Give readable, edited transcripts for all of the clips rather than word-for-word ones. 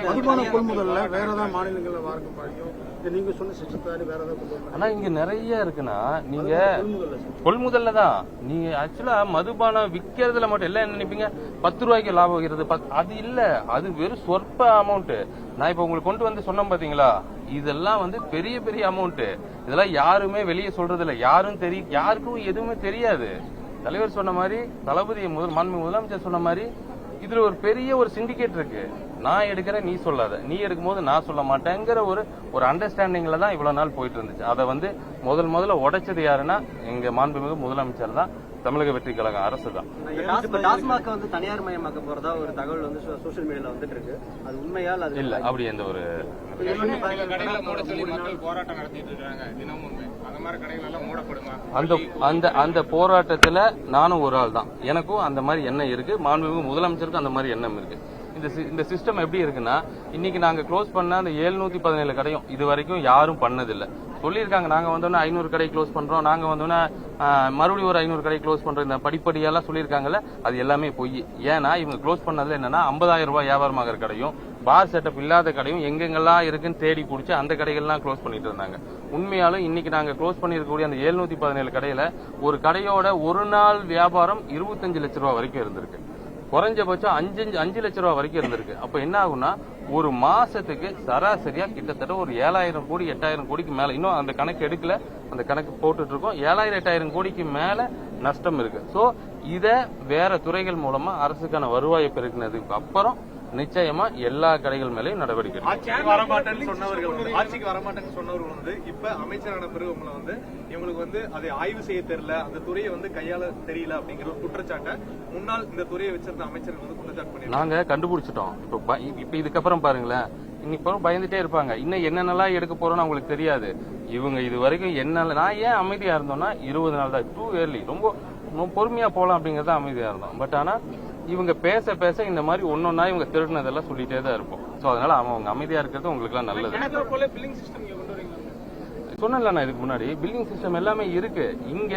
மதுபான கொள்முதல்ல வேற ஏதாவது மாநிலங்கள்ல வாங்கப்படியும் நீங்க சொன்ன சிஸ்டத்தாரி வேற ஏதாவது. ஆனா இங்க நிறைய இருக்குன்னா நீங்க கொள்முதல்ல தான் நீங்க ஆக்சுவலா மதுபானம் விக்கிறதுல மட்டும் எல்லாம் என்ன நினைப்பீங்க 10 ரூபாய்க்கு லாபம் வைக்கிறது அது இல்ல, அது வெறும் சொற்ப அமௌண்ட். நான் இப்ப உங்களுக்கு கொண்டு வந்து சொன்னேன் பாத்தீங்களா, இதெல்லாம் வந்து பெரிய பெரிய அமௌண்ட். இதெல்லாம் யாருமே வெளியே சொல்றது இல்ல, யாருக்கும் எதுவுமே தெரியாது. தலைவர் சொன்ன மாதிரி, தளபதி மாண்புமிகு முதலமைச்சர் சொன்ன மாதிரி இதுல ஒரு பெரிய ஒரு சிண்டிகேட் இருக்கு. நான் எடுக்கிறேன், நீ சொல்லாத, நீ எடுக்கும்போது நான் சொல்ல மாட்டேங்கிற ஒரு அண்டர்ஸ்டாண்டிங்ல தான் இவ்வளவு நாள் போயிட்டு இருந்துச்சு. அதை வந்து முதல்ல உடைச்சது யாருன்னா எங்க மாண்புமிகு முதலமைச்சர் தான், தமிழக வெற்றி கழகம் அரசு தான். டாஸ்மாக் வந்து தனியார் மயமாக்க போறதா ஒரு தகவல் வந்து சோசியல் மீடியால வந்துட்டு இருக்கு. அது உண்மையால் அது இல்ல, அப்படி எந்த ஒரு போராட்டம் நடத்திட்டு இருக்காங்க தினமும். அந்த மாதிரி கடைகள் எல்லாம் மூடப்படுமா? அந்த போராட்டத்துல நானும் ஒரு ஆள் தான். எனக்கும் அந்த மாதிரி எண்ணம் இருக்கு, மாண்புமிகு முதலமைச்சருக்கும் அந்த மாதிரி எண்ணம் இருக்கு. இந்த சிஸ்டம் எப்படி இருக்குன்னா, இன்னைக்கு நாங்க க்ளோஸ் பண்ண அந்த 717 கடையும் இது வரைக்கும் யாரும் பண்ணதில்லை. சொல்லியிருக்காங்க நாங்க வந்தோன்னா 500 கடை க்ளோஸ் பண்றோம், நாங்க வந்தோன்னா மறுபடியும் ஒரு 500 கடை க்ளோஸ் பண்றோம், இந்த படிப்படியெல்லாம் சொல்லியிருக்காங்கல்ல, அது எல்லாமே பொய். ஏன்னா இவங்க க்ளோஸ் பண்ணதுல என்னன்னா 50,000 ரூபாய் வியாபாரமாகிற கடையும் பார் செட்டப் இல்லாத கடையும் எங்கெங்கெல்லாம் இருக்குன்னு தேடி பிடிச்சி அந்த கடைகள்லாம் க்ளோஸ் பண்ணிட்டு இருந்தாங்க. உண்மையாலும் இன்னைக்கு நாங்க க்ளோஸ் பண்ணிருக்கக்கூடிய அந்த 717 கடையில ஒரு கடையோட ஒரு நாள் வியாபாரம் 25 லட்சம் ரூபாய் வரைக்கும் இருந்திருக்கு. குறைஞ்சபட்சம் 5 லட்சம் ரூபாய் வரைக்கும் இருந்திருக்கு. அப்ப என்ன ஆகும்னா ஒரு மாசத்துக்கு சராசரியா கிட்டத்தட்ட ஒரு 7,000 கோடி 8,000 கோடிக்கு மேல, இன்னும் அந்த கணக்கு எடுக்கல, அந்த கணக்கு போட்டுட்டு இருக்கோம், 7,000 8,000 கோடிக்கு மேல நஷ்டம் இருக்கு. சோ இத வேற துறைகள் மூலமா அரசுக்கான வருவாயை பெருக்கினதுக்கு அப்புறம் நிச்சயமா எல்லா கடைகள் மேலேயும் நடவடிக்கை. ஆட்சிக்கு வரமாட்டேன்னு சொன்னவர்கள் வந்து இப்ப அமைச்சரான பிறகு உங்களை வந்து இவங்களுக்கு வந்து அதை ஆய்வு செய்ய தெரியல, அந்த துறையை வந்து கையாள தெரியல அப்படிங்கிற ஒரு குற்றச்சாட்டை முன்னாள் இந்த துறையை வச்சிருந்த அமைச்சர்கள் வந்து குற்றச்சாட்டு பண்ணி நாங்க கண்டுபிடிச்சிட்டோம். இப்ப இதுக்கப்புறம் பாருங்களேன், இன்னைக்கு பயந்துட்டே இருப்பாங்க, இன்னும் என்னென்னலாம் எடுக்க போறோம்னு அவங்களுக்கு தெரியாது. இவங்க இது வரைக்கும் என்ன, நான் ஏன் அமைதியா இருந்தோம்னா 20 நாள் தான், டூ ஏர்லி, ரொம்ப பொறுமையா போலாம் அப்படிங்கறத அமைதியா இருந்தோம். பட் ஆனா இவங்க பேச பேச இந்த மாதிரி ஒன்னொன்னா இவங்க திருடினதெல்லாம் சொல்லிட்டே தான் இருப்போம். சோ அதனால அவங்க அமைதியா இருக்கிறது உங்களுக்கு எல்லாம் நல்லது. சொன்னேன்ல இதுக்கு முன்னாடி, பில்லிங் சிஸ்டம் எல்லாமே இருக்கு. இங்க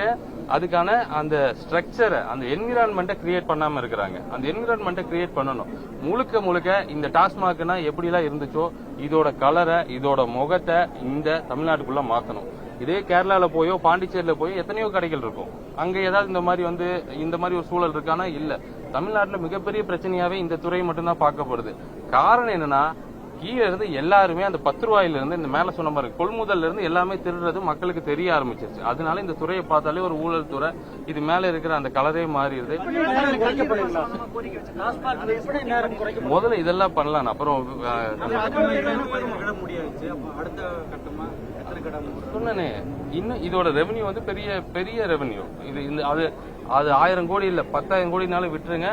அதுக்கான அந்த ஸ்ட்ரக்சரை, அந்த என்விரான்மெண்ட்டை கிரியேட் பண்ணாம இருக்கிறாங்க. அந்த என்விரான்மெண்ட்டை கிரியேட் பண்ணணும். முழுக்க இந்த டாஸ்மாக்னா எப்படி எல்லாம் இருந்துச்சோ இதோட கலரை, இதோட முகத்தை இந்த தமிழ்நாட்டுக்குள்ள மாத்தணும். இதே கேரளால போயோ பாண்டிச்சேரியில போயோ எத்தனையோ கடைகள் இருக்கும். அங்க ஏதாவது இந்த மாதிரி ஒரு சூழல் இருக்கானா? இல்ல. தமிழ்நாட்டுல மிகப்பெரிய பிரச்சனையாவே இந்த துறை மட்டும்தான் பார்க்கப்படுது. காரணம் என்னன்னா, கீழே இருந்து எல்லாருமே அந்த 10 ரூபாயில இருந்து இந்த மேல சொன்ன மாதிரி கொள்முதல்ல இருந்து எல்லாமே திருடுறது மக்களுக்கு தெரிய ஆரம்பிச்சிருச்சு. அதனால இந்த துறையை பார்த்தாலே ஒரு ஊழல் துறை, இது மேல இருக்கிற அந்த கலரே மாறிடுது. முதல்ல இதெல்லாம் பண்ணலாம், அப்புறம் சொன்னே. இன்னும் இதோட ரெவன்யூ வந்து பெரிய ரெவன்யூ. அது 1000 கோடி இல்ல 10,000 கோடினாலும் விட்டுருங்க.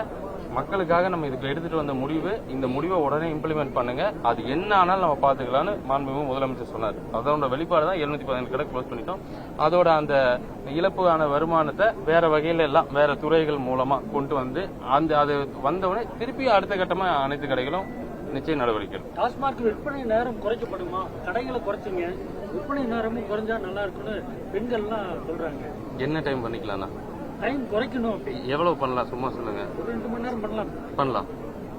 மக்களுக்காக நம்ம இதுக்கு எடுத்துட்டு வந்த முடிவு, இந்த முடிவை உடனே இம்ப்ளிமெண்ட் பண்ணுங்க. அது என்ன ஆனாலும் நம்ம பாத்துக்கலாம்னு மாண்புமிகு முதலமைச்சர் சொன்னார். அதோட வெளிப்பாடு தான் 717 கடை க்ளோஸ் பண்ணிட்டோம். அதோட அந்த இழப்பான வருமானத்தை வேற வகையில எல்லாம் வேற துறைகள் மூலமா கொண்டு வந்து அது வந்தவுடனே திருப்பி அடுத்த கட்டமா அனைத்து கடைகளும் நிச்சயம் நடவடிக்கை. டாஸ்மாக் விற்பனை நேரம் குறைக்கப்படுமா? கடைகளை குறைச்சிங்க, விற்பனை நேரமும் குறைஞ்சா நல்லா இருக்குன்னு பெண்கள்லாம் சொல்றாங்க. என்ன டைம் பண்ணிக்கலாம்னா? டைம் குறைக்கணும். எவ்வளவு பண்ணலாம்? சும்மா சொல்லுங்க. ஒரு 2 மணி நேரம் பண்ணலாம்,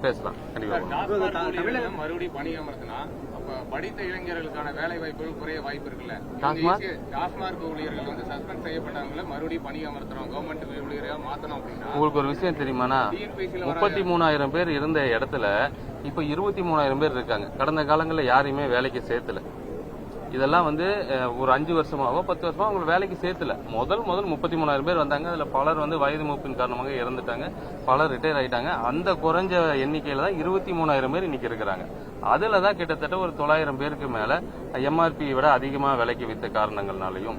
பேசலாம். தமிழகம் மறுபடியும் பணியமர்த்தினா அப்ப படித்த இளைஞர்களுக்கான வேலை வாய்ப்புகள் குறைய வாய்ப்பு இருக்குல்ல? டாஸ்மாக் ஊழியர்கள் வந்து சஸ்பெண்ட் செய்யப்பட்டவங்களை மறுபடியும் பணியமர்த்தணும், கவர்மெண்ட் ஊழியரா மாத்தணும் அப்படின்னா உங்களுக்கு ஒரு விஷயம் தெரியுமானா, 33,000 பேர் இருந்த இடத்துல இப்ப 23,000 பேர் இருக்காங்க. கடந்த காலங்களில் யாரையுமே வேலைக்கு சேர்த்துல. இதெல்லாம் வந்து ஒரு 5 வருஷமாவோ 10 வருஷமா அவங்க வேலைக்கு சேர்த்துல. முதல் 33,000 பேர் வந்தாங்க. அதுல பலர் வந்து வயது மூப்பின் காரணமாக இறந்துட்டாங்க, பலர் ரிட்டையர் ஆயிட்டாங்க. அந்த குறைஞ்ச எண்ணிக்கையில தான் 23,000 பேர் இன்னைக்கு இருக்கிறாங்க. அதுலதான் கிட்டத்தட்ட ஒரு 900 பேருக்கு மேல எம்ஆர்பி விட அதிகமா விலைக்கு வித்த காரணங்கள்னாலையும்,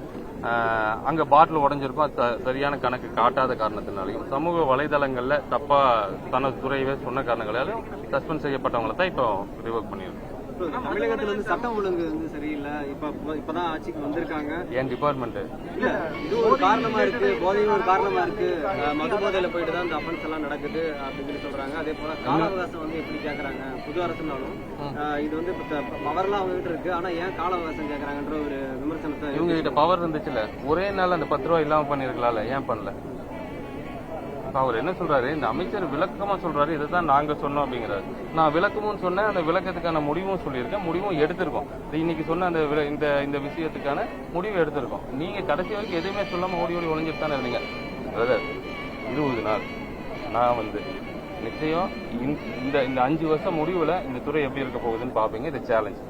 அங்க பாட்டில் உடஞ்சிருக்கும் சரியான கணக்கு காட்டாத காரணத்தினாலையும், சமூக வலைதளங்கள்ல தப்பா தனது துறையவே சொன்ன காரணங்களாலும் சஸ்பெண்ட் செய்யப்பட்டவங்களை தான் இப்போ ரிவோக் பண்ணிருக்கோம். தமிழகத்துல வந்து சட்டம் ஒழுங்கு வந்து சரியில்லை, இப்பதான் ஆட்சிக்கு வந்திருக்காங்க. என் டிபார்ட்மெண்ட் இல்ல, இது ஒரு காரணமா இருக்கு, போதையும் ஒரு காரணமா இருக்கு, மது போதையில போயிட்டு தான் இந்த அஃபென்ஸ் எல்லாம் நடக்குது அப்படின்னு சொல்றாங்க. அதே போல கால அவகாசம் வந்து எப்படி கேக்குறாங்க? புது அரசுனாலும் இது வந்து பவர்லாம் அவங்க கிட்ட இருக்கு, ஆனா ஏன் கால அவகாசம் கேக்குறாங்கன்ற ஒரு விமர்சனத்தை. இவங்க கிட்ட பவர் இருந்துச்சுல, ஒரே நாள் அந்த 10 ரூபாய் இல்லாம பண்ணிருக்கலாம்ல, ஏன் பண்ணல? அவர் என்ன சொல்றாரு, இந்த அமைச்சர் விளக்கமா சொல்றாரு, இதுதான் நாங்க சொன்னோம் அப்படிங்கிறாரு. நான் விளக்கமும் சொன்னேன், அந்த விளக்கத்துக்கான முடிவும் சொல்லியிருக்கேன், முடிவும் எடுத்திருக்கோம். இன்னைக்கு சொன்ன அந்த இந்த விஷயத்துக்கான முடிவு எடுத்திருக்கோம். நீங்க கடைசி வரைக்கும் எதுவுமே சொல்லாம ஓடி ஒளிஞ்சிட்டு தானே இருந்தீங்க. பிரதர், 20 நாள் நான் நிச்சயம் இந்த 5 வருஷம் முடிவுல இந்த துறை எப்படி இருக்க போகுதுன்னு பாப்பீங்க. இது சேலஞ்ச்.